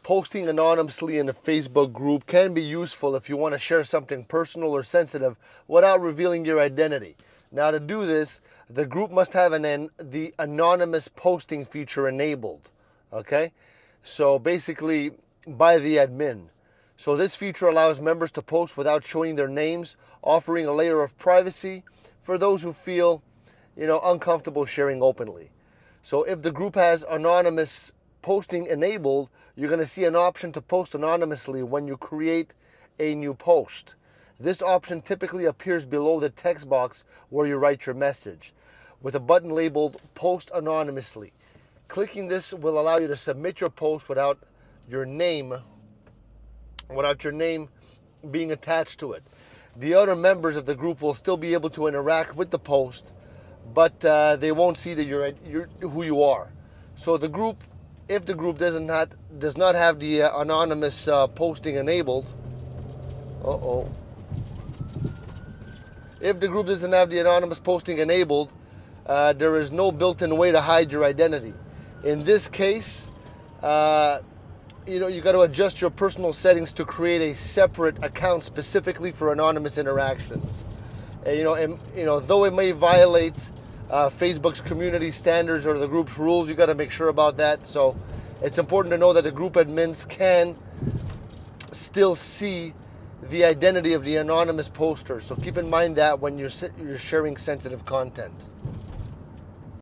Posting anonymously in a Facebook group can be useful if you want to share something personal or sensitive without revealing your identity. Now, to do this, the group must have the anonymous posting feature enabled. Okay? So basically, by the admin. So this feature allows members to post without showing their names, offering a layer of privacy for those who feel, uncomfortable sharing openly. So if the group has anonymous posting enabled, you're going to see an option to post anonymously when you create a new post. This option typically appears below the text box where you write your message, with a button labeled Post Anonymously. Clicking this will allow you to submit your post without your name being attached to it. The other members of the group will still be able to interact with the post, but they won't see that you're who you are. So the group, if the group does not have the anonymous posting enabled, if the group doesn't have the anonymous posting enabled, there is no built-in way to hide your identity. In this case, you got to adjust your personal settings to create a separate account specifically for anonymous interactions. Though it may violate Facebook's community standards or the group's rules, you got to make sure about that. So it's important to know that the group admins can still see the identity of the anonymous poster. So keep in mind that when you're sharing sensitive content.